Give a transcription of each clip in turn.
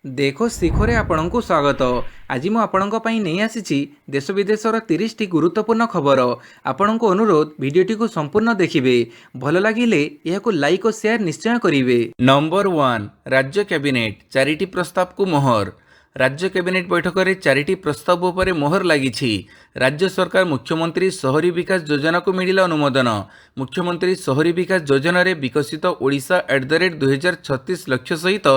देखो शिखरे आपणଙ୍କୁ स्वागत। आज ମୁଁ ଆପଣଙ୍କ ପାଇଁ ନେଇ ଆସିଛି ଦେଶ ବିଦେଶର 30ଟି ଗୁରୁତ୍ୱପୂର୍ଣ୍ଣ ଖବର। ଆପଣଙ୍କୁ ଅନୁରୋଧ ଭିଡ଼ିଓଟିକୁ ସମ୍ପୂର୍ଣ୍ଣ ଦେଖିବେ। ଭଲ ଲାଗିଲେ ଏହାକୁ ଲାଇକ୍ ଓ ସେୟାର ନିଶ୍ଚୟ କରିବେ। ନମ୍ବର 1 ରାଜ୍ୟ କ୍ୟାବିନେଟ୍ 4ଟି ପ୍ରସ୍ତାବକୁ ମୋହର। राज्य कैबिनेट बैठक में 4टी प्रस्ताव पर मोहर लगी। राज्य सरकार मुख्यमंत्री शहरी विकास योजना को मिला अनुमोदन। मुख्यमंत्री शहरी विकास योजना रे विकसित ओडिशा @2036 लक्ष्य सहित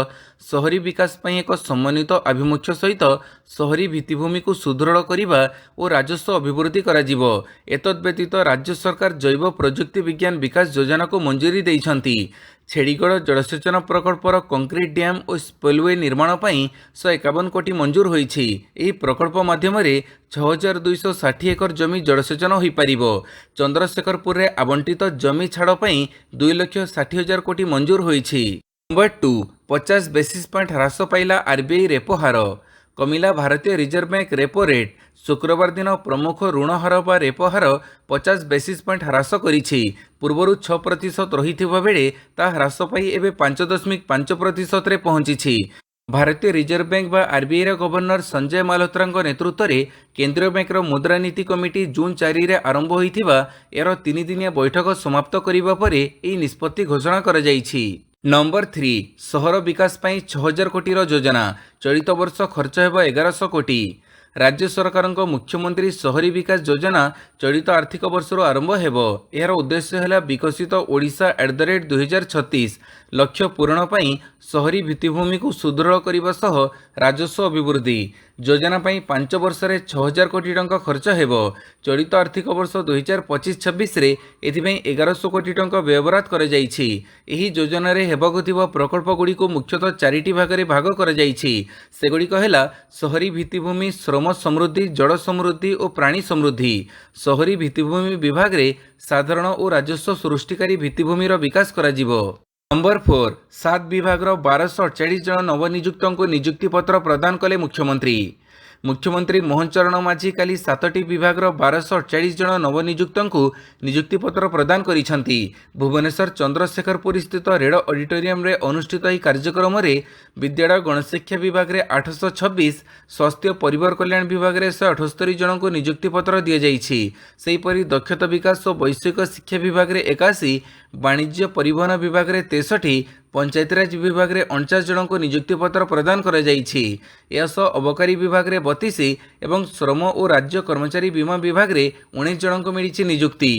शहरी विकास पर एक समन्वित आभिमुख्य सहित शहरी भित्तिभूमि को सुदृढ़ करने और राजस्व अभिवृद्धि कराजिवो। एतद व्यतीत राज्य सरकार जैव प्रजुक्ति विज्ञान विकास योजना को मंजूरी देइछंती। छेड़ीगढ़ जलसेचन प्रकल्पर कंक्रीट डैम और स्पिलवे निर्माण पर 151 कोटी मंजूर होईछि। एही प्रकल्प माध्यम 6260 एकर जमी जलसेचन हो पारिबो। चंद्रशेखरपुर रे आवंटित जमी छाड़ पर 2,60,000 कोटी मंजूर होईछि। नंबर 2 50 बेसिस पॉइंट ह्रास पाइला आरबीआई रेपो हार। कमिला भारतीय रिजर्व बैंक रेपो रेट। शुक्रवार दिन प्रमुख ऋण हार बा रेपो हार 50 बेसिस पॉइंट ह्रास करिछि। पूर्वरु 6% रहिथिबा बेले ता ह्रास पाई एबे 5.5% रे पहुंचिछि। भारतीय रिजर्व बैंक बा आरबीआई गवर्नर संजय माल्होत्रा नेतृत्व में केंद्रीय बैंकर मुद्रानीति कमिटी जून 4 रे आरंभ होइथिबा एरो 3 दिनिया बैठक समाप्त करिबा परे एही निष्पत्ति घोषणा करा जाइछि। नंबर 3 सहर विकास पाई 6000 कोटी योजना। चलित वर्ष खर्च हेबो 1100 कोटी। राज्य सरकार मुख्यमंत्री शहरी विकास योजना चलित आर्थिक वर्ष आरंभ हेबो। यार उद्देश्य है विकसित ओडिशा @2036 लक्ष्य पूरण पाई शहरी भित्तिभूमि को सुदृढ़ करने सह राजस्व अभिवृद्धि। योजना पाई 5 वर्ष रे 6000 कोटी टंका खर्च हेबो। चलित आर्थिक वर्ष 2025-26 रे एथिपई 1100 कोटी टंका व्ययबराद करा जाइछि। एही योजना रे हेबाकु थिबा प्रकल्प गुडी को मुख्यतः 4टी भाग रे भाग करा जाइछि। सेगुडी कहला शहरी भित्तिभूमि श्रम समृद्धि, जल समृद्धि और प्राणी समृद्धि। शहरी भित्तिभूमि विभाग रे साधारण और राजस्व सृष्टिकारी भित्तिभूमि विकास करा जिवो। नंबर 4 7 विभाग 1248 जन नवनियुक्तों को नियुक्ति पत्र प्रदान कले मुख्यमंत्री। मुख्यमंत्री मोहन चरण माझी काली 7टी विभाग 1248 जन नवनियुक्तों को नियुक्ति पत्र प्रदान करिसेंती। भुवनेश्वर चंद्रशेखरपुर स्थित रेड ऑडिटोरियम रे अनुष्ठित यह कार्यक्रम रे विद्यालय गणशिक्षा विभाग रे 826, स्वास्थ्य परिवार कल्याण विभाग रे 178 जन को नियुक्ति पत्र दि जाइछि। सेहीपरि दक्षता विकास और वैषयिक शिक्षा विभाग रे 81, वाणिज्य परिवहन विभाग रे 63, पंचायतराज विभाग रे 49 जन को नियुक्ति पत्र प्रदान करा जाइछि। एसो अबकारी विभाग रे 32 एवं श्रम और राज्य कर्मचारी बीमा विभाग रे 19 जन को मिली नियुक्ति।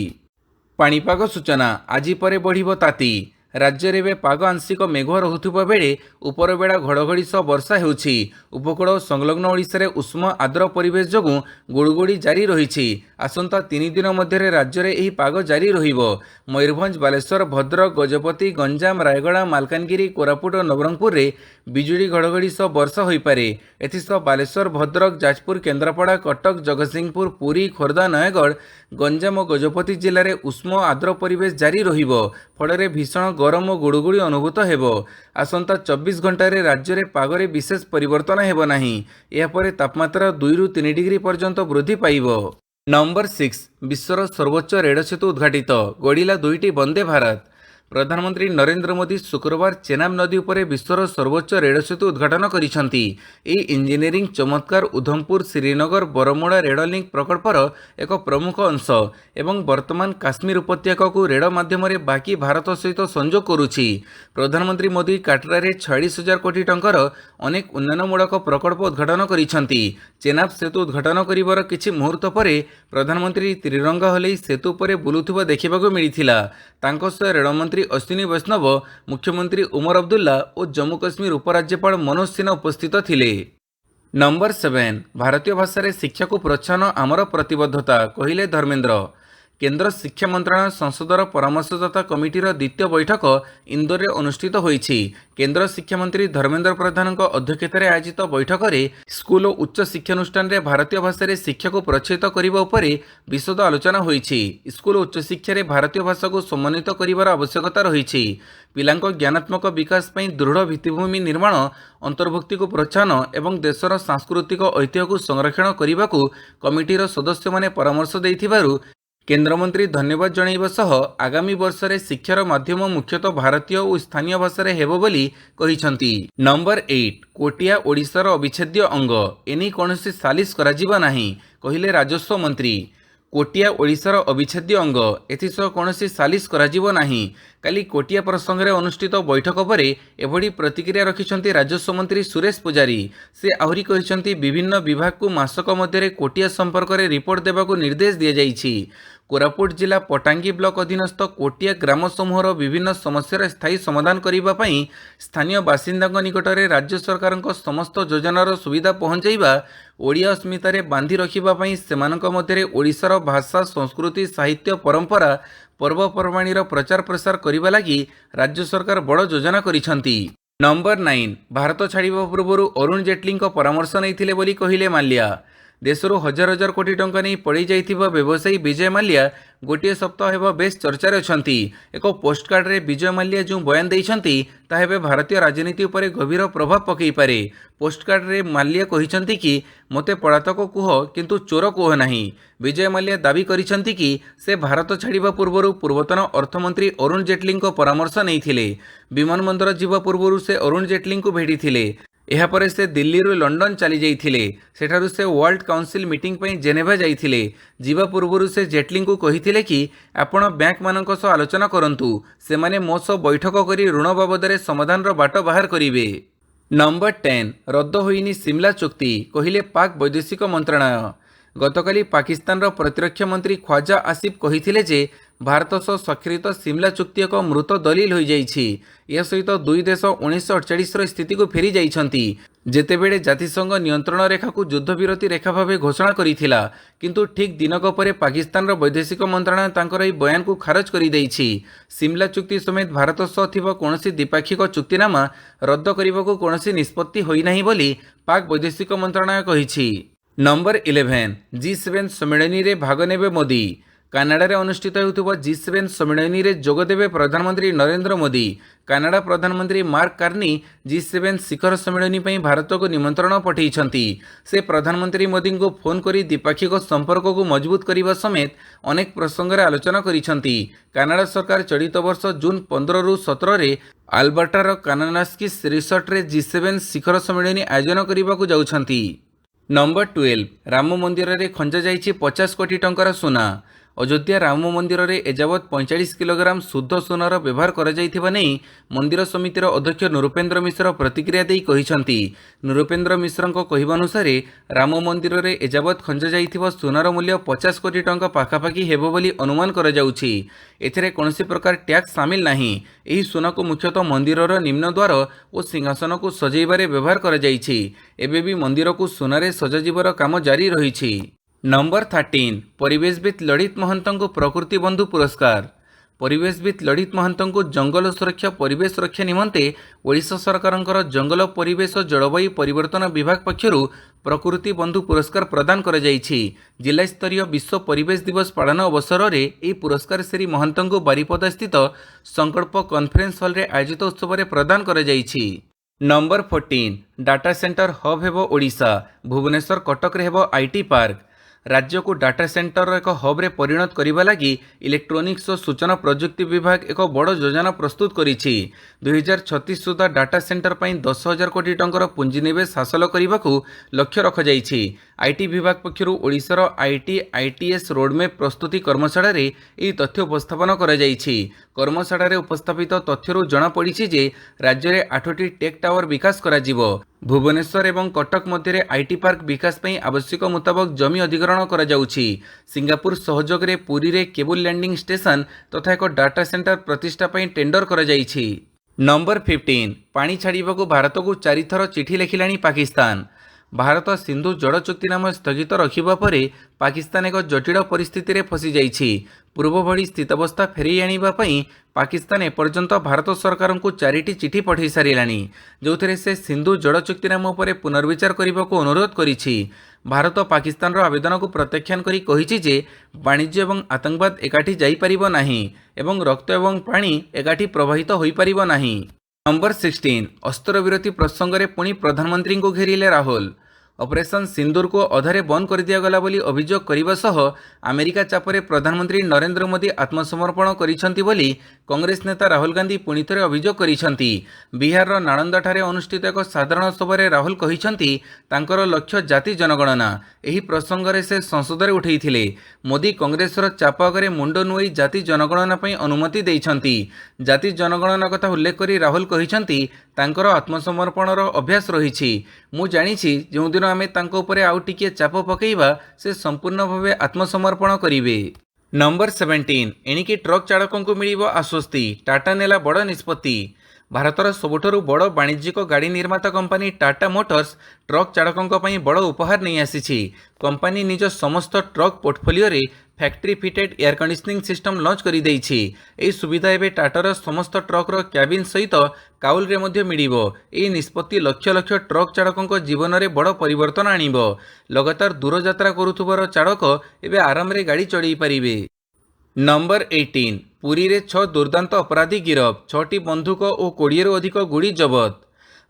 पाणीपाग सूचना आज पर बढ़िबो ताती। राज्य में पाग आंशिक मेघुआ रहुथिबा बेले उपरबेला घड़घड़ी सह वर्षा हेउछि। उपकूल और संलग्न ओडिशा रे उष्म आर्द्र परिवेश जोगु गुड़गुड़ी जारी रहिछि। आसंता 3 दिन मध्य राज्य में यही पाग जारी रहिबो। मयूरभंज, बालेश्वर, भद्रक, गजपति, गंजाम, रायगड़ा, मालकानगिरी, कोरापुट और नवरंगपुर रे बिजुली घड़घड़ी सह वर्षा होइपारे। एथिसह बालेश्वर, भद्रक, जाजपुर, केन्द्रापड़ा, कटक, जगतसिंहपुर, पुरी, खोर्धा, नयगढ़, गंजाम और गजपति जिले में उष्म आर्द्र परिवेश जारी रहिबो। फल भीषण गरम और गुड़गुड़ी अनुभूत हेबो। आसंता 24 घंटा रे राज्य में पागरे विशेष परिवर्तन हेबो नाही। एहापर तापमात्रा 2 ରୁ 3 डिग्री पर्यंत वृद्धि पाइबो। नंबर 6 विश्वर सर्वोच्च रेल सेतु उद्घाटित। गड़िला 2टी वंदे भारत। प्रधानमंत्री नरेंद्र मोदी शुक्रवार चेनाब नदी उपर विश्वर सर्वोच्च रेल सेतु उद्घाटन करिसेंती। एही इंजीनियरिंग चमत्कार Udhampur, Srinagar, Bermuda rail link प्रकल्पर एक प्रमुख अंश एवं वर्तमान काश्मीर उपत्यका को रेल माध्यम रे बाकी भारत सहित संजोग करुछि। प्रधानमंत्री मोदी काटरारे 46,000 कोटी टंकार अनेक उन्नयनमूलक प्रकल्प उद्घाटन करिसेंती। चेनाब सेतु उद्घाटन करिवार किछि मुहूर्त परे प्रधानमंत्री त्रिरंगा हलै सेतु पर बुलुथिबा देखिबाकू मिलिथिला। तांको सह रेलमंत्री अश्विनी वैष्णव, मुख्यमंत्री उमर अब्दुल्ला और जम्मू कश्मीर उपराज्यपाल मनोज सिन्हा उपस्थित थिले। नंबर 7 भारतीय भाषा रे शिक्षा को प्रोत्साहन आमर प्रतिबद्धता कहिले धर्मेंद्र। केंद्र शिक्षा मंत्रालय संसदर परामर्शदाता कमिटीर द्वितीय बैठक इंदौर में अनुष्ठित होईछि। केंद्र शिक्षा मंत्री धर्मेंद्र प्रधान अध्यक्षतार आयोजित बैठक में स्कूल और उच्च शिक्षानुष्ठान रे भारतीय भाषा रे शिक्षा को प्रोत्साहित करने उपरे विशद आलोचना होईछि। स्कूल और उच्च शिक्षा रे भारतीय भाषा को समन्वित करिवार आवश्यकता रहिछि। पिलांको ज्ञानात्मक विकास पई दृढ़ भित्तिभूमि निर्माण, अंतर्भुक्ति को प्रोत्साहन एवं देशर सांस्कृतिक ऐतिह्य को संरक्षण करने को कमिटीर सदस्य माने परामर्श देइथिबारु केन्द्रमंत्री धन्यवाद जणाइबा सह आगामी वर्ष रे शिक्षार माध्यम मुख्यतः भारतीय और स्थानीय भाषा रे हेबो बोली कहिसंती। नंबर 8 कोटिया ओडिशार अविच्छेद्य अंग एनी कोनोसी सालिस कराजिबा नाही कहिले राजस्व मंत्री। कोटिया ओडिशार अविच्छेद्य अंग एथिसह कोनोसी सालिस कराजिबो नाही। काली कोटिया प्रसंग रे अनुष्ठित बैठक परे एभडी प्रतिक्रिया रखिसंती राजस्व मंत्री सुरेश पुजारी। से आहुरी कहिसंती विभिन्न विभाग को मासक मध्य कोटिया संपर्क रे रिपोर्ट देबाकू निर्देश दिया जाइछि। कोरापुट जिला पटांगी ब्लॉक अधीनस्थ कोटिया ग्राम समूहर विभिन्न समस्यार स्थायी समाधान करने पर स्थानीय बासिंदा निकट में राज्य सरकार समस्त योजनार सुविधा पहुंचाइबा ओडिया अस्मितार बांधि रखिबापई सेमानक मध्यरे ओडिशार भाषा संस्कृति साहित्य परंपरा पर्वपर्वाणीर प्रचार प्रसार करने लगी राज्य सरकार बड़ योजना करिसेंती। नंबर 9 भारत छाड़िबा पूर्व अरुण जेटली परामर्श नैथिले बोली कहिले माल्या। देशर हजार हजार कोटी टंका नहीं पड़ जाइथिबा व्यवसायी विजय माल्या गोटे सप्ताह हेबा बेस चर्चार अछंती। एक पोस्टकार्ड रे विजय माल्या जो बयान देइछंती ताहा हेबे भारतीय राजनीति उपर गभीर प्रभाव पकई पारे। पोस्टकार्ड रे माल्या कहिसंती कि मते पड़ातक कुह किंतु चोर कुह नाही। विजय माल्या दाबी करिसंती कि से भारत छाड़िबा पूर्व पूर्वतन अर्थमंत्री अरुण जेटली परामर्श नैथिले। विमानबंदर जीवा पूर्व से अरुण जेटली को भेटिथिले। एहापरे से दिल्ली रू लंडन चली जाइथिले। सेठारु से वर्ल्ड काउंसिल मीटिंग पई जेनेभा जाइथिले। जीवा पूर्वरु से जेटली को कहिथिले कि आपण बैंक मानक सह आलोचना करंतु, सेमाने मो सह बैठक करी ऋण बाबदरे समाधान रो बाट बाहर करिवे। नंबर 10 रद्द होइनी सिमला चुक्ति कहिले पाक वैदेशिक मंत्रालय। गतकाली पाकिस्तान रो प्रतिरक्षा मंत्री ख्वाजा आसिफ कहिथिले जे भारत सह स्वाक्षरित सिमला चुक्ति एक मृत दलिल हो जाइछि। या सहित दुई देश 1948 स्थिति को फेरी जाइछंती जेतेबेले जातिसंघ नियंत्रण रेखा को युद्धविरति रेखा भावे घोषणा करिथिला, किंतु ठीक दिनक परे पाकिस्तान रो वैदेशिक मंत्रालय तांकर एही बयान को खारज करि दैछि। सिमला चुक्ति समेत भारत सह थिबा कोनोसी द्विपाक्षिक चुक्तिनामा रद्द करिबाकू कोनोसी निष्पत्ति होई नाही बोली पाक वैदेशिक मंत्रालय कहिछि। नंबर 11 G7 सम्मेलनी रे भाग नेबे मोदी। कानाडा अनुष्ठित होउथुबा G7 सम्मेलनी रे जोगदेवे प्रधानमंत्री नरेंद्र मोदी। कानाडा प्रधानमंत्री मार्क कार्नी G7 शिखर सम्मेलनी पई भारत को निमंत्रण पठेइछंती। से प्रधानमंत्री मोदी को फोन करी द्विपाक्षिक संपर्क को मजबूत करने समेत अनेक प्रसंग रे आलोचना करिछंती। कानाडा सरकार चलित वर्ष जून 15 रु 17 रे आल्बर्टार कानानास्किस रिसोर्ट रे G7 शिखर सम्मेलनी आयोजन करने जाउछंती। नंबर 12 राम मंदिर रे खंजा जाइछि 50 कोटी टंकार सुना। अयोध्या राम मंदिर रे एजावत 45 किलोग्राम शुद्ध सुनार व्यवहार करा जाइथिबा नै मंदिर समितिर अध्यक्ष नृपेन्द्र मिश्र प्रतिक्रिया देई कहिसंती। नृपेन्द्र मिश्रଙ୍କ କହିବା अनुसार राम मंदिर रे एजावत खंजा जाइथिबा सुनार मूल्य 50 कोटी टंका पाखापाखि हेबो बोली अनुमान करा जाउछि। एथिरे कोनोसी प्रकार टैक्स शामिल नाही। एही सुना को मुख्यतः मंदिरर निम्न द्वार और सिंहासन को सजैबारे व्यवहार करा जाइछि। एबे भी मंदिर को सुनारे सजाजिबार काम जारी रहिछि। नंबर 13 परिवेशविद ललित महंत को प्रकृति बंधु पुरस्कार। परिवेशविद ललित महंत को जंगल सुरक्षा परिवेश सुरक्षा निमंते ओडिशा सरकार जंगल परिवेश और जलवायु परिवर्तन विभाग पक्षरु प्रकृति बंधु पुरस्कार प्रदान करा जाइछि। जिला स्तरीय विश्व परिवेश दिवस पालन अवसर में यह पुरस्कार श्री महंत को बारिपदा स्थित संकल्प कॉन्फ्रेंस हॉल रे आयोजित उत्सव में प्रदान करा जाइछि। नंबर 14 डाटा सेंटर हब हेबो ओडिशा। भुवनेश्वर कटक रे हेबो आईटी पार्क। राज्य को डाटा सेंटर एक हब रे परिणत करने लगी इलेक्ट्रोनिक्स और सूचना प्रजुक्ति विभाग एक बड़ योजना प्रस्तुत करिछि। 2036 सुधा डाटा सेंटर पर 10,000 कोटी टंकार पुंजीनिवेश हासिल करने को लक्ष्य रखा जाइछि। आईटी विभाग पक्षरु ओडिशार आईटी आईटीएस रोडमैप प्रस्तुति कर्मशाला रे एही तथ्य उपस्थापन करा जाइछि। कर्मशाला रे उपस्थापित तथ्यरु जणा पड़िछि जे राज्य रे 8टी टेक टावर विकास करा जिवो। भुवनेश्वर एवं कटक मध्य आईटी पार्क विकास पई आवश्यक मुताबक जमी अधिग्रहण करा जाउछि। सिंगापुर सहयोग रे पुरी रे केबल लैंडिंग स्टेशन तथा एक डाटा सेंटर प्रतिष्ठा पई टेंडर करा जाइछि। नंबर 15 पानी छाड़िबाकू भारत को 4 थर चिठी लिखिलाणी पाकिस्तान। भारत सिंधु जड़ चुक्तिनामा स्थगित रखिबा परे पाकिस्तान एक जटिल परिस्थिति रे फसी जाइछि। पूर्व भली स्थितावस्था फेरई आनिबा पई पाकिस्तान एपर्यंत भारत सरकार को 4टी चिठी पठाई सारिलाणी, जो से सिंधु जड़ चुक्तिनामा उपरे पुनर्विचार करने को अनुरोध करिछि। भारत पाकिस्तान रो आवेदन को प्रत्याख्यान करी कहिछि जे वाणिज्य एवं आतंकवाद एकाठी जाई परिबो नाही एवं रक्त एवं पानी एकाठी प्रवाहित होई परिबो नाही। नंबर 16 अस्त्रविरति प्रसंग में पुणी प्रधानमंत्री को घेरिले राहुल। ଅପରେସନ୍ ସିନ୍ଦୁରକୁ ଅଧାରେ ବନ୍ଦ କରିଦିଆଗଲା ବୋଲି ଅଭିଯୋଗ କରିବା ସହ ଆମେରିକା ଚାପରେ ପ୍ରଧାନମନ୍ତ୍ରୀ ନରେନ୍ଦ୍ର ମୋଦି ଆତ୍ମସମର୍ପଣ କରିଛନ୍ତି ବୋଲି କଂଗ୍ରେସ ନେତା ରାହୁଲ ଗାନ୍ଧୀ ପୁଣିଥରେ ଅଭିଯୋଗ କରିଛନ୍ତି। ବିହାରର ନାଳନ୍ଦାଠାରେ ଅନୁଷ୍ଠିତ ଏକ ସାଧାରଣ ସଭାରେ ରାହୁଲ କହିଛନ୍ତି ତାଙ୍କର ଲକ୍ଷ୍ୟ ଜାତି ଜନଗଣନା। ଏହି ପ୍ରସଙ୍ଗରେ ସେ ସଂସଦରେ ଉଠାଇଥିଲେ। ମୋଦି କଂଗ୍ରେସର ଚାପ ଆଗରେ ମୁଣ୍ଡ ନୁଆଇ ଜାତି ଜନଗଣନା ପାଇଁ ଅନୁମତି ଦେଇଛନ୍ତି। ଜାତି ଜନଗଣନା କଥା ଉଲ୍ଲେଖ କରି ରାହୁଲ କହିଛନ୍ତି ତାଙ୍କର ଆତ୍ମସମର୍ପଣର ଅଭ୍ୟାସ ରହିଛି। ମୁଁ ଜାଣିଛି ଯେଉଁଦିନ ଆମେ ତାଙ୍କ ଉପରେ ଆଉ ଟିକିଏ ଚାପ ପକାଇବା ସେ ସମ୍ପୂର୍ଣ୍ଣ ଭାବେ ଆତ୍ମସମର୍ପଣ କରିବେ। ନମ୍ବର 17 ଏଣିକି ଟ୍ରକ୍ ଚାଳକଙ୍କୁ ମିଳିବ ଆଶ୍ୱସ୍ତି, ଟାଟା ନେଲା ବଡ଼ ନିଷ୍ପତ୍ତି। ଭାରତର ସବୁଠାରୁ ବଡ଼ ବାଣିଜ୍ୟିକ ଗାଡ଼ି ନିର୍ମାତା କମ୍ପାନୀ ଟାଟା ମୋଟର୍ସ ଟ୍ରକ୍ ଚାଳକଙ୍କ ପାଇଁ ବଡ଼ ଉପହାର ନେଇ ଆସିଛି। କମ୍ପାନୀ ନିଜ ସମସ୍ତ ଟ୍ରକ୍ ପୋର୍ଟଫୋଲିଓରେ factory fitted air conditioning system launch କରିଦେଇଛି। ଏହି ସୁବିଧା ଏବେ ଟାଟାର ସମସ୍ତ ଟ୍ରକ୍ର କ୍ୟାବିନ୍ ସହିତ କାଉଲରେ ମଧ୍ୟ ମିଳିବ। ଏହି ନିଷ୍ପତ୍ତି ଲକ୍ଷ ଲକ୍ଷ ଟ୍ରକ୍ ଚାଳକଙ୍କ ଜୀବନରେ ବଡ଼ ପରିବର୍ତ୍ତନ ଆଣିବ। ଲଗାତାର ଦୂରଯାତ୍ରା କରୁଥିବାର ଚାଳକ ଏବେ ଆରାମରେ ଗାଡ଼ି ଚଳାଇ ପାରିବେ। ନମ୍ବର 18 ପୁରୀରେ 6 ଦୁର୍ଦ୍ଦାନ୍ତ ଅପରାଧୀ ଗିରଫ, 6ଟି ବନ୍ଧୁକ ଓ 20ରୁ ଅଧିକ ଗୁଳି ଜବତ।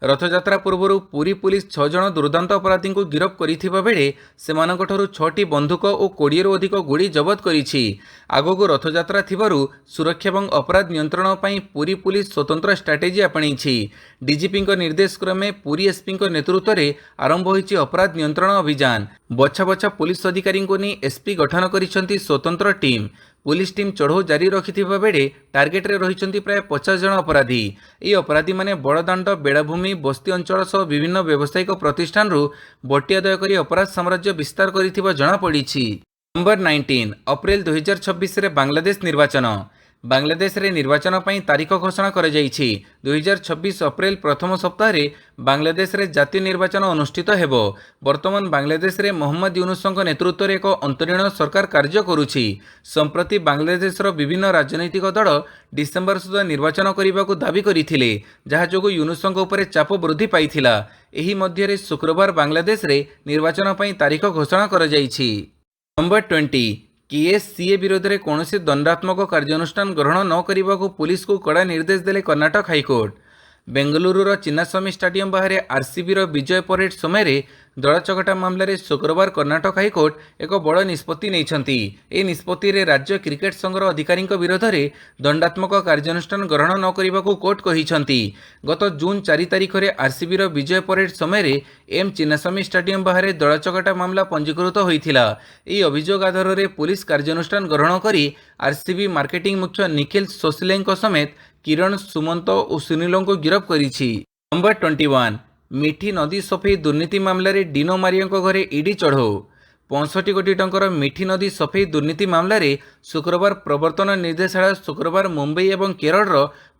ରଥଯାତ୍ରା ପୂର୍ବରୁ ପୁରୀ ପୁଲିସ 6 ଜଣ ଦୁର୍ଦ୍ଦାନ୍ତ ଅପରାଧୀଙ୍କୁ ଗିରଫ କରିଥିବା ବେଳେ ସେମାନଙ୍କଠାରୁ 6ଟି ବନ୍ଧୁକ ଓ 20ରୁ ଅଧିକ ଗୁଳି ଜବତ କରିଛି। ଆଗକୁ ରଥଯାତ୍ରା ଥିବାରୁ ସୁରକ୍ଷା ଏବଂ ଅପରାଧ ନିୟନ୍ତ୍ରଣ ପାଇଁ ପୁରୀ ପୁଲିସ ସ୍ୱତନ୍ତ୍ର ଷ୍ଟ୍ରାଟେଜି ଆପଣେଇଛି। ଡିଜିପିଙ୍କ ନିର୍ଦ୍ଦେଶ କ୍ରମେ ପୁରୀ ଏସ୍ପିଙ୍କ ନେତୃତ୍ୱରେ ଆରମ୍ଭ ହୋଇଛି ଅପରାଧ ନିୟନ୍ତ୍ରଣ ଅଭିଯାନ। ବଛା ବଛା ପୁଲିସ ଅଧିକାରୀଙ୍କୁ ନେଇ ଏସ୍ପି ଗଠନ କରିଛନ୍ତି ସ୍ୱତନ୍ତ୍ର ଟିମ୍। ପୁଲିସ ଟିମ୍ ଚଢ଼ଉ ଜାରି ରଖିଥିବା ବେଳେ ଟାର୍ଗେଟରେ ରହିଛନ୍ତି ପ୍ରାୟ 50 ଜଣ ଅପରାଧୀ। ଏହି ଅପରାଧୀମାନେ ବଡ଼ଦାଣ୍ଡ, ବେଳାଭୂମି, ବସ୍ତି ଅଞ୍ଚଳ ସହ ବିଭିନ୍ନ ବ୍ୟବସାୟିକ ପ୍ରତିଷ୍ଠାନରୁ ବଟି ଆଦାୟ କରି ଅପରାଧ ସାମ୍ରାଜ୍ୟ ବିସ୍ତାର କରିଥିବା ଜଣାପଡ଼ିଛି। ନମ୍ବର 19 ଅପ୍ରେଲ 2026ରେ ବାଂଲାଦେଶ ନିର୍ବାଚନ। ବାଂଲାଦେଶରେ ନିର୍ବାଚନ ପାଇଁ ତାରିଖ ଘୋଷଣା କରାଯାଇଛି। 2026 ଅପ୍ରେଲ ପ୍ରଥମ ସପ୍ତାହରେ ବାଂଲାଦେଶରେ ଜାତୀୟ ନିର୍ବାଚନ ଅନୁଷ୍ଠିତ ହେବ। ବର୍ତ୍ତମାନ ବାଂଲାଦେଶରେ ମହମ୍ମଦ ୟୁନୁସଙ୍କ ନେତୃତ୍ୱରେ ଏକ ଅନ୍ତରୀଣ ସରକାର କାର୍ଯ୍ୟ କରୁଛି। ସମ୍ପ୍ରତି ବାଂଲାଦେଶର ବିଭିନ୍ନ ରାଜନୈତିକ ଦଳ ଡିସେମ୍ବର ସୁଦ୍ଧା ନିର୍ବାଚନ କରିବାକୁ ଦାବି କରିଥିଲେ, ଯାହା ଯୋଗୁଁ ୟୁନୁସଙ୍କ ଉପରେ ଚାପ ବୃଦ୍ଧି ପାଇଥିଲା। ଏହି ମଧ୍ୟରେ ଶୁକ୍ରବାର ବାଂଲାଦେଶରେ ନିର୍ବାଚନ ପାଇଁ ତାରିଖ ଘୋଷଣା କରାଯାଇଛି। ନମ୍ବର 20 କିଏସ୍ସିଏ ବିରୋଧରେ କୌଣସି ଦଣ୍ଡାତ୍ମକ କାର୍ଯ୍ୟାନୁଷ୍ଠାନ ଗ୍ରହଣ ନ କରିବାକୁ ପୁଲିସକୁ କଡ଼ା ନିର୍ଦ୍ଦେଶ ଦେଲେ କର୍ଣ୍ଣାଟକ ହାଇକୋର୍ଟ। ବେଙ୍ଗଲୁରୁର ଚିନ୍ନାସ୍ୱାମୀ ଷ୍ଟାଡିୟମ ବାହାରେ ଆର୍ସିବିର ବିଜୟ ପରେଡ୍ ସମୟରେ ଦଳଚକଟା ମାମଲାରେ ଶୁକ୍ରବାର କର୍ଣ୍ଣାଟକ ହାଇକୋର୍ଟ ଏକ ବଡ଼ ନିଷ୍ପତ୍ତି ନେଇଛନ୍ତି। ଏହି ନିଷ୍ପତ୍ତିରେ ରାଜ୍ୟ କ୍ରିକେଟ ସଂଘର ଅଧିକାରୀଙ୍କ ବିରୋଧରେ ଦଣ୍ଡାତ୍ମକ କାର୍ଯ୍ୟାନୁଷ୍ଠାନ ଗ୍ରହଣ ନ କରିବାକୁ କୋର୍ଟ କହିଛନ୍ତି। ଗତ ଜୁନ୍ 4 ତାରିଖରେ ଆର୍ସିବିର ବିଜୟ ପରେଡ୍ ସମୟରେ ଏମ୍ ଚିନ୍ନାସ୍ୱାମୀ ଷ୍ଟାଡିୟମ ବାହାରେ ଦଳଚକଟା ମାମଲା ପଞ୍ଜୀକୃତ ହୋଇଥିଲା। ଏହି ଅଭିଯୋଗ ଆଧାରରେ ପୁଲିସ କାର୍ଯ୍ୟାନୁଷ୍ଠାନ ଗ୍ରହଣ କରି ଆର୍ସିବି ମାର୍କେଟିଂ ମୁଖ୍ୟ ନିଖିଲ ସୋସଲେଙ୍କ ସମେତ କିରଣ, ସୁମନ୍ତ ଓ ସୁନୀଲଙ୍କୁ ଗିରଫ କରିଛି। ନମ୍ବର 21 ମିଠି ନଦୀ ସଫେଇ ଦୁର୍ନୀତି ମାମଲାରେ ଡିନୋ ମାରିଆଙ୍କ ଘରେ ଇଡି ଚଢ଼ଉ। 65 କୋଟି ଟଙ୍କାର ମିଠି ନଦୀ ସଫେଇ ଦୁର୍ନୀତି ମାମଲାରେ ଶୁକ୍ରବାର ପ୍ରବର୍ତ୍ତନ ନିର୍ଦ୍ଦେଶାଳୟ ଶୁକ୍ରବାର ମୁମ୍ବାଇ ଏବଂ କେରଳର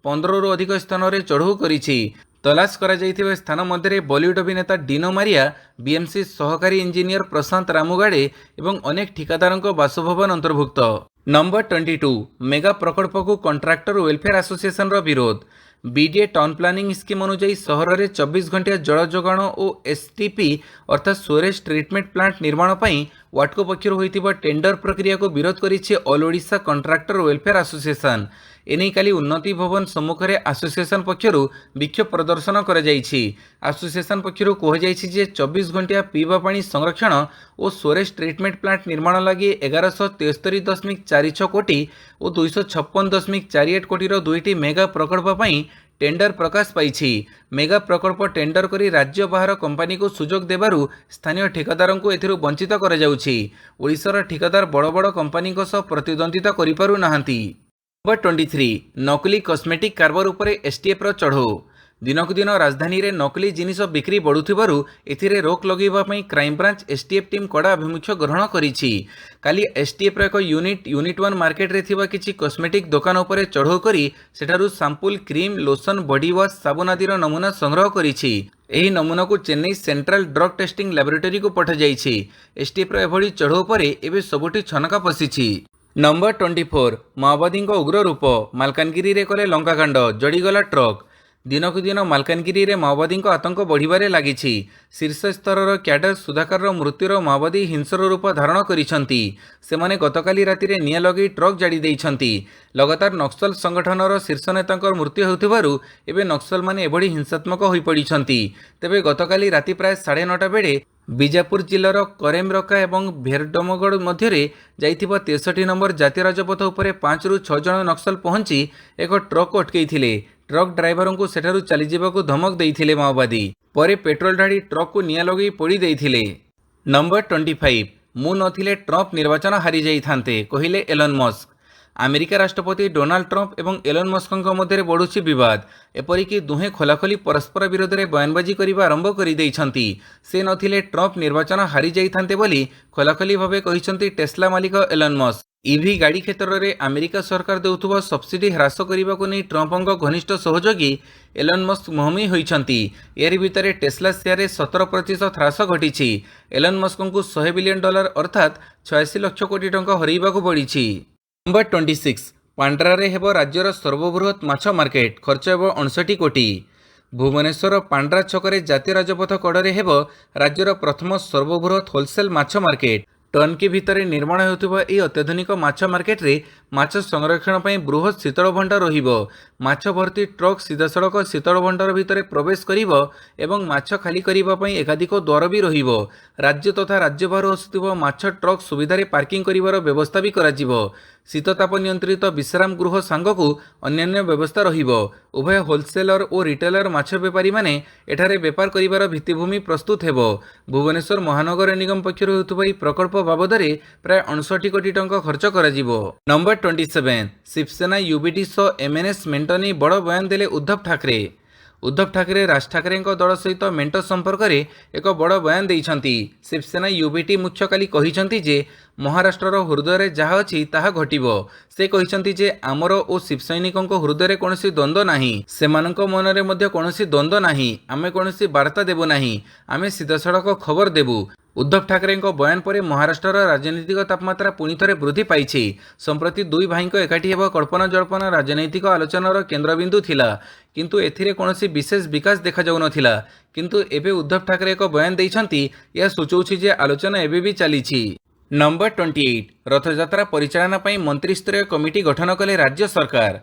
15ରୁ ଅଧିକ ସ୍ଥାନରେ ଚଢ଼ଉ କରିଛି। ତଲାସ କରାଯାଇଥିବା ସ୍ଥାନ ମଧ୍ୟରେ ବଲିଉଡ୍ ଅଭିନେତା ଡିନୋ ମାରିଆ, ବିଏମ୍ସି ସହକାରୀ ଇଞ୍ଜିନିୟର ପ୍ରଶାନ୍ତ ରାମୁଗାଡେ ଏବଂ ଅନେକ ଠିକାଦାରଙ୍କ ବାସଭବନ ଅନ୍ତର୍ଭୁକ୍ତ। ନମ୍ବର 22 ମେଗା ପ୍ରକଳ୍ପକୁ କଣ୍ଟ୍ରାକ୍ଟର ୱେଲଫେୟାର ଆସୋସିଏସନର ବିରୋଧ। ବିଡିଏ ଟାଉନ୍ ପ୍ଲାନିଂ ସ୍କିମ୍ ଅନୁଯାୟୀ ସହରରେ 24 ଘଣ୍ଟିଆ ଜଳ ଯୋଗାଣ ଓ ଏସ୍ଟିପି ଅର୍ଥାତ୍ ସ୍ୱେରେଜ ଟ୍ରିଟମେଣ୍ଟ ପ୍ଲାଣ୍ଟ ନିର୍ମାଣ ପାଇଁ ୱାଟକୋ ପକ୍ଷରୁ ହୋଇଥିବା ଟେଣ୍ଡର ପ୍ରକ୍ରିୟାକୁ ବିରୋଧ କରିଛି all Odisha contractor welfare association. ଏନେଇ କାଲି ଉନ୍ନତି ଭବନ ସମ୍ମୁଖରେ ଆସୋସିଏସନ ପକ୍ଷରୁ ବିକ୍ଷୋଭ ପ୍ରଦର୍ଶନ କରାଯାଇଛି। ଆସୋସିଏସନ ପକ୍ଷରୁ କୁହାଯାଇଛି ଯେ 24 ଘଣ୍ଟିଆ ପିଇବା ପାଣି ସଂରକ୍ଷଣ ଓ ସ୍ୱେରେଜ ଟ୍ରିଟମେଣ୍ଟ ପ୍ଲାଣ୍ଟ ନିର୍ମାଣ ଲାଗି 1173.46 କୋଟି ଓ 256.48 କୋଟିର ଦୁଇଟି ମେଗା ପ୍ରକଳ୍ପ ପାଇଁ ଟେଣ୍ଡର ପ୍ରକାଶ ପାଇଛି। ମେଗା ପ୍ରକଳ୍ପ ଟେଣ୍ଡର କରି ରାଜ୍ୟ ବାହାର କମ୍ପାନୀକୁ ସୁଯୋଗ ଦେବାରୁ ସ୍ଥାନୀୟ ଠିକାଦାରଙ୍କୁ ଏଥିରୁ ବଞ୍ଚିତ କରାଯାଉଛି। ଓଡ଼ିଶାର ଠିକାଦାର ବଡ଼ ବଡ଼ କମ୍ପାନୀଙ୍କ ସହ ପ୍ରତିଦ୍ୱନ୍ଦ୍ୱିତା କରିପାରୁନାହାନ୍ତି। ନମ୍ବର 23 ନକଲି କସ୍ମେଟିକ୍ କାରବାର ଉପରେ ଏସ୍ଟିଏଫ୍ର ଚଢ଼ଉ। ଦିନକୁ ଦିନ ରାଜଧାନୀରେ ନକଲି ଜିନିଷ ବିକ୍ରି ବଢ଼ୁଥିବାରୁ ଏଥିରେ ରୋକ ଲଗାଇବା ପାଇଁ କ୍ରାଇମବ୍ରାଞ୍ଚ ଏସ୍ଟିଏଫ୍ ଟିମ୍ କଡ଼ା ଆଭିମୁଖ୍ୟ ଗ୍ରହଣ କରିଛି। କାଲି ଏସ୍ଟିଏଫ୍ର ଏକ ୟୁନିଟ୍ 1 ମାର୍କେଟରେ ଥିବା କିଛି କସ୍ମେଟିକ୍ ଦୋକାନ ଉପରେ ଚଢ଼ଉ କରି ସେଠାରୁ ସାମ୍ପୁଲ, କ୍ରିମ୍, ଲୋସନ୍, ବଡିୱାଶ, ସାବୁନ ଆଦିର ନମୁନା ସଂଗ୍ରହ କରିଛି। ଏହି ନମୁନାକୁ ଚେନ୍ନାଇ ସେଣ୍ଟ୍ରାଲ ଡ୍ରଗ୍ ଟେଷ୍ଟିଂ ଲାବୋରେଟୋରୀକୁ ପଠାଯାଇଛି। ଏସ୍ଟିଏଫ୍ର ଏଭଳି ଚଢ଼ଉ ପରେ ଏବେ ସବୁଠି ଛନକା ପଶିଛି। ନମ୍ବର 24 ମାଓବାଦୀଙ୍କ ଉଗ୍ର ରୂପ, ମାଲକାନଗିରିରେ କଲେ ଲଙ୍କାକାଣ୍ଡ, ଜଡ଼ିଗଲା ଟ୍ରକ୍। ଦିନକୁ ଦିନ ମାଲକାନଗିରିରେ ମାଓବାଦୀଙ୍କ ଆତଙ୍କ ବଢ଼ିବାରେ ଲାଗିଛି। ଶୀର୍ଷ ସ୍ତରର କ୍ୟାଡର ସୁଧାକରର ମୃତ୍ୟୁର ମାଓବାଦୀ ହିଂସ୍ର ରୂପ ଧାରଣ କରିଛନ୍ତି। ସେମାନେ ଗତକାଲି ରାତିରେ ନିଆଁ ଲଗାଇ ଟ୍ରକ୍ ଜାଡ଼ି ଦେଇଛନ୍ତି। ଲଗାତାର ନକ୍ସଲ ସଂଗଠନର ଶୀର୍ଷ ନେତାଙ୍କର ମୃତ୍ୟୁ ହେଉଥିବାରୁ ଏବେ ନକ୍ସଲମାନେ ଏଭଳି ହିଂସାତ୍ମକ ହୋଇପଡ଼ିଛନ୍ତି। ତେବେ ଗତକାଲି ରାତି ପ୍ରାୟ 9:30 ବେଳେ ବିଜାପୁର ଜିଲ୍ଲାର କରେମରକା ଏବଂ ଭେରଡମଗଡ଼ ମଧ୍ୟରେ ଯାଇଥିବା 63 ନମ୍ବର ଜାତୀୟ ରାଜପଥ ଉପରେ 5ରୁ 6 ଜଣ ନକ୍ସଲ ପହଞ୍ଚି ଏକ ଟ୍ରକ୍ ଅଟକାଇଥିଲେ। ଟ୍ରକ୍ ଡ୍ରାଇଭରଙ୍କୁ ସେଠାରୁ ଚାଲିଯିବାକୁ ଧମକ ଦେଇଥିଲେ ମାଓବାଦୀ। ପରେ ପେଟ୍ରୋଲ ଢାଳି ଟ୍ରକ୍କୁ ନିଆଁ ଲଗାଇ ପୋଡ଼ି ଦେଇଥିଲେ। ନମ୍ବର 25 ମୁଁ ନଥିଲେ ଟ୍ରମ୍ପ ନିର୍ବାଚନ ହାରିଯାଇଥାନ୍ତେ କହିଲେ ଏଲନ୍ ମସ୍କ। ଆମେରିକା ରାଷ୍ଟ୍ରପତି ଡୋନାଲ୍ଡ ଟ୍ରମ୍ପ ଏବଂ ଏଲନ୍ ମସ୍କଙ୍କ ମଧ୍ୟରେ ବଢ଼ୁଛି ବିବାଦ। ଏପରିକି ଦୁହେଁ ଖୋଲାଖୋଲି ପରସ୍ପର ବିରୋଧରେ ବୟାନବାଜି କରିବା ଆରମ୍ଭ କରିଦେଇଛନ୍ତି। ସେ ନଥିଲେ ଟ୍ରମ୍ପ ନିର୍ବାଚନ ହାରିଯାଇଥାନ୍ତେ ବୋଲି ଖୋଲାଖୋଲି ଭାବେ କହିଛନ୍ତି ଟେସ୍ଲା ମାଲିକ ଏଲନ୍ ମସ୍କ। ଇଭି ଗାଡ଼ି କ୍ଷେତ୍ରରେ ଆମେରିକା ସରକାର ଦେଉଥିବା ସବସିଡି ହ୍ରାସ କରିବାକୁ ନେଇ ଟ୍ରମ୍ପଙ୍କ ଘନିଷ୍ଠ ସହଯୋଗୀ ଏଲନ୍ ମସ୍କ ମୁହାଁମୁହିଁ ହୋଇଛନ୍ତି। ଏହାରି ଭିତରେ ଟେସ୍ଲା ସେୟାରରେ 17% ହ୍ରାସ ଘଟିଛି। ଏଲନ୍ ମସ୍କଙ୍କୁ $100 ବିଲିୟନ ଅର୍ଥାତ୍ 86 ଲକ୍ଷ କୋଟି ଟଙ୍କା ହରାଇବାକୁ ପଡ଼ିଛି। ନମ୍ବର 26 ପାଣ୍ଡ୍ରାରେ ହେବ ରାଜ୍ୟର ସର୍ବବୃହତ୍ ମାଛ ମାର୍କେଟ, ଖର୍ଚ୍ଚ ହେବ 59 କୋଟି। ଭୁବନେଶ୍ୱର ପାଣ୍ଡ୍ରା ଛକରେ ଜାତୀୟ ରାଜପଥ କଡ଼ରେ ହେବ ରାଜ୍ୟର ପ୍ରଥମ ସର୍ବବୃହତ୍ ହୋଲସେଲ୍ ମାଛ ମାର୍କେଟ। ଟର୍ଣ୍କି ଭିତରେ ନିର୍ମାଣ ହେଉଥିବା ଏହି ଅତ୍ୟାଧୁନିକ ମାଛ ମାର୍କେଟରେ ମାଛ ସଂରକ୍ଷଣ ପାଇଁ ବୃହତ୍ ଶୀତଳ ଭଣ୍ଡାର ରହିବ। ମାଛ ଭର୍ତ୍ତି ଟ୍ରକ୍ ସିଧାସଳଖ ଶୀତଳ ଭଣ୍ଡାର ଭିତରେ ପ୍ରବେଶ କରିବ ଏବଂ ମାଛ ଖାଲି କରିବା ପାଇଁ ଏକାଧିକ ଦ୍ୱାର ବି ରହିବ। ରାଜ୍ୟ ତଥା ରାଜ୍ୟ ବାହାରୁ ଆସୁଥିବା ମାଛ ଟ୍ରକ୍ ସୁବିଧାରେ ପାର୍କିଂ କରିବାର ବ୍ୟବସ୍ଥା ବି କରାଯିବ। ଶୀତତାପ ନିୟନ୍ତ୍ରିତ ବିଶ୍ରାମ ଗୃହ ସାଙ୍ଗକୁ ଅନ୍ୟାନ୍ୟ ବ୍ୟବସ୍ଥା ରହିବ। ଉଭୟ ହୋଲସେଲର ଓ ରିଟେଲର ମାଛ ବେପାରୀମାନେ ଏଠାରେ ବେପାର କରିବାର ଭିତ୍ତିଭୂମି ପ୍ରସ୍ତୁତ ହେବ। ଭୁବନେଶ୍ୱର ମହାନଗର ନିଗମ ପକ୍ଷରୁ ହେଉଥିବା ଏହି ପ୍ରକଳ୍ପ ବାବଦରେ ପ୍ରାୟ 59 କୋଟି ଟଙ୍କା ଖର୍ଚ୍ଚ କରାଯିବ। ନମ୍ବର 27 ଶିବସେନା ୟୁବିଟି ସହ ଏମଏନଏସ୍ ମେଣ୍ଟ ନେଇ ବଡ଼ ବୟାନ ଦେଲେ ଉଦ୍ଧବ ଠାକରେ। ଉଦ୍ଧବ ଠାକରେ ରାଜ ଠାକରେଙ୍କ ଦଳ ସହିତ ମେଣ୍ଟ ସମ୍ପର୍କରେ ଏକ ବଡ଼ ବୟାନ ଦେଇଛନ୍ତି। ଶିବସେନା ୟୁବିଟି ମୁଖ୍ୟ କାଲି କହିଛନ୍ତି ଯେ ମହାରାଷ୍ଟ୍ରର ହୃଦୟରେ ଯାହା ଅଛି ତାହା ଘଟିବ। ସେ କହିଛନ୍ତି ଯେ ଆମର ଓ ଶିବସୈନିକଙ୍କ ହୃଦୟରେ କୌଣସି ଦ୍ୱନ୍ଦ୍ୱ ନାହିଁ, ସେମାନଙ୍କ ମନରେ ମଧ୍ୟ କୌଣସି ଦ୍ୱନ୍ଦ୍ୱ ନାହିଁ। ଆମେ କୌଣସି ବାର୍ତ୍ତା ଦେବୁ ନାହିଁ, ଆମେ ସିଧାସଳଖ ଖବର ଦେବୁ। ଉଦ୍ଧବ ଠାକରେଙ୍କ ବୟାନ ପରେ ମହାରାଷ୍ଟ୍ରର ରାଜନୈତିକ ତାପମାତ୍ରା ପୁଣି ଥରେ ବୃଦ୍ଧି ପାଇଛି। ସମ୍ପ୍ରତି ଦୁଇ ଭାଇଙ୍କ ଏକାଠି ହେବା କଳ୍ପନା ଜଳ୍ପନା ରାଜନୈତିକ ଆଲୋଚନାର କେନ୍ଦ୍ରବିନ୍ଦୁ ଥିଲା, କିନ୍ତୁ ଏଥିରେ କୌଣସି ବିଶେଷ ବିକାଶ ଦେଖାଯାଉନଥିଲା। କିନ୍ତୁ ଏବେ ଉଦ୍ଧବ ଠାକରେ ଏକ ବୟାନ ଦେଇଛନ୍ତି, ଏହା ସୂଚାଉଛି ଯେ ଆଲୋଚନା ଏବେ ବି ଚାଲିଛି। ନମ୍ବର 28 ରଥଯାତ୍ରା ପରିଚାଳନା ପାଇଁ ମନ୍ତ୍ରୀସ୍ତରୀୟ କମିଟି ଗଠନ କଲେ ରାଜ୍ୟ ସରକାର।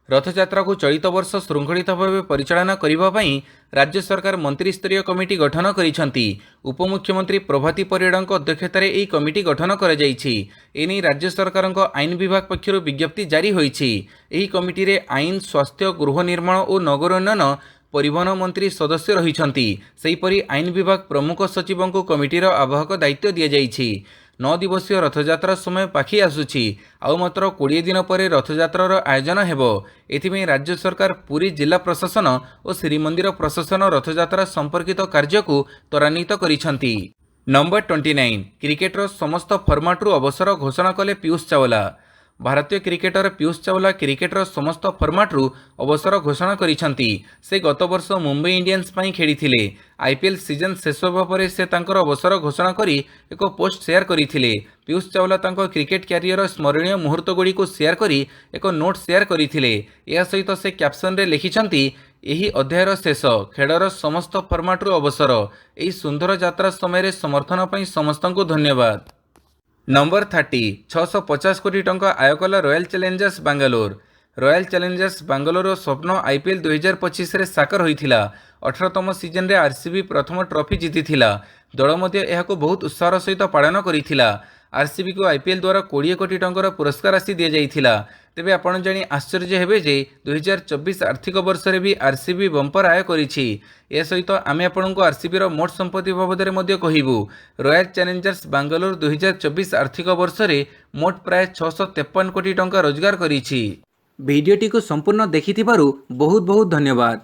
ରଥଯାତ୍ରାକୁ ଚଳିତ ବର୍ଷ ଶୃଙ୍ଖଳିତ ଭାବେ ପରିଚାଳନା କରିବା ପାଇଁ ରାଜ୍ୟ ସରକାର ମନ୍ତ୍ରୀସ୍ତରୀୟ କମିଟି ଗଠନ କରିଛନ୍ତି। ଉପମୁଖ୍ୟମନ୍ତ୍ରୀ ପ୍ରଭାତୀ ପରିଡ଼ାଙ୍କ ଅଧ୍ୟକ୍ଷତାରେ ଏହି କମିଟି ଗଠନ କରାଯାଇଛି। ଏନେଇ ରାଜ୍ୟ ସରକାରଙ୍କ ଆଇନ ବିଭାଗ ପକ୍ଷରୁ ବିଜ୍ଞପ୍ତି ଜାରି ହୋଇଛି। ଏହି କମିଟିରେ ଆଇନ, ସ୍ୱାସ୍ଥ୍ୟ, ଗୃହ ନିର୍ମାଣ ଓ ନଗର ଉନ୍ନୟନ, ପରିବହନ ମନ୍ତ୍ରୀ ସଦସ୍ୟ ରହିଛନ୍ତି। ସେହିପରି ଆଇନ ବିଭାଗ ପ୍ରମୁଖ ସଚିବଙ୍କୁ କମିଟିର ଆବାହକ ଦାୟିତ୍ୱ ଦିଆଯାଇଛି। 9 ଦିବସୀୟ ରଥଯାତ୍ରା ସମୟ ପାଖି ଆସୁଛି। ଆଉ ମାତ୍ର 20 ଦିନ ପରେ ରଥଯାତ୍ରାର ଆୟୋଜନ ହେବ। ଏଥିପାଇଁ ରାଜ୍ୟ ସରକାର ପୁରୀ ଜିଲ୍ଲା ପ୍ରଶାସନ ଓ ଶ୍ରୀମନ୍ଦିର ପ୍ରଶାସନ ରଥଯାତ୍ରା ସମ୍ପର୍କିତ କାର୍ଯ୍ୟକୁ ତ୍ୱରାନ୍ୱିତ କରିଛନ୍ତି। ନମ୍ବର 29 କ୍ରିକେଟର ସମସ୍ତ ଫର୍ମାଟରୁ ଅବସର ଘୋଷଣା କଲେ ପୀୟୁଷ ଚାୱଲା। ଭାରତୀୟ କ୍ରିକେଟର ପୀୟୁଷ ଚାୱଲା କ୍ରିକେଟର ସମସ୍ତ ଫର୍ମାଟରୁ ଅବସର ଘୋଷଣା କରିଛନ୍ତି। ସେ ଗତ ବର୍ଷ ମୁମ୍ବାଇ ଇଣ୍ଡିଆନ୍ସ ପାଇଁ ଖେଳିଥିଲେ। ଆଇପିଏଲ୍ ସିଜନ୍ ଶେଷ ହେବା ପରେ ସେ ତାଙ୍କର ଅବସର ଘୋଷଣା କରି ଏକ ପୋଷ୍ଟ ସେୟାର କରିଥିଲେ। ପୀୟୁଷ ଚାୱଲା ତାଙ୍କ କ୍ରିକେଟ କ୍ୟାରିୟର ସ୍ମରଣୀୟ ମୁହୂର୍ତ୍ତଗୁଡ଼ିକୁ ସେୟାର କରି ଏକ ନୋଟ୍ ସେୟାର କରିଥିଲେ। ଏହା ସହିତ ସେ କ୍ୟାପସନରେ ଲେଖିଛନ୍ତି, ଏହି ଅଧ୍ୟାୟର ଶେଷ, ଖେଳର ସମସ୍ତ ଫର୍ମାଟରୁ ଅବସର। ଏହି ସୁନ୍ଦର ଯାତ୍ରା ସମୟରେ ସମର୍ଥନ ପାଇଁ ସମସ୍ତଙ୍କୁ ଧନ୍ୟବାଦ। ନମ୍ବର 30 650 କୋଟି ଟଙ୍କା ଆୟ କଲା Royal Challengers Bangalore. Royal Challengers ବାଙ୍ଗାଲୋରର ସ୍ୱପ୍ନ ଆଇପିଏଲ୍ 2025ରେ ସାକାର ହୋଇଥିଲା। 18ତମ ସିଜନରେ ଆରସିବି ପ୍ରଥମ ଟ୍ରଫି ଜିତିଥିଲା। ଦଳ ମଧ୍ୟ ଏହାକୁ ବହୁତ ଉତ୍ସାହର ସହିତ ପାଳନ କରିଥିଲା। ଆରସିବିକୁ ଆଇପିଏଲ୍ ଦ୍ୱାରା 20 କୋଟି ଟଙ୍କାର ପୁରସ୍କାର ରାଶି ଦିଆଯାଇଥିଲା। ତେବେ ଆପଣ ଜାଣି ଆଶ୍ଚର୍ଯ୍ୟ ହେବେ ଯେ 2024 ଆର୍ଥିକ ବର୍ଷରେ ବି ଆରସିବି ବମ୍ପର ଆୟ କରିଛି। ଏହା ସହିତ ଆମେ ଆପଣଙ୍କୁ ଆରସିବିର ମୋଟ ସମ୍ପତ୍ତି ବାବଦରେ ମଧ୍ୟ କହିବୁ। ରୟାଲ ଚ୍ୟାଲେଞ୍ଜର୍ସ ବାଙ୍ଗାଲୋର 2024 ଆର୍ଥିକ ବର୍ଷରେ ମୋଟ ପ୍ରାୟ 653 କୋଟି ଟଙ୍କା ରୋଜଗାର କରିଛି। ଭିଡ଼ିଓଟିକୁ ସମ୍ପୂର୍ଣ୍ଣ ଦେଖିଥିବାରୁ ବହୁତ ବହୁତ ଧନ୍ୟବାଦ।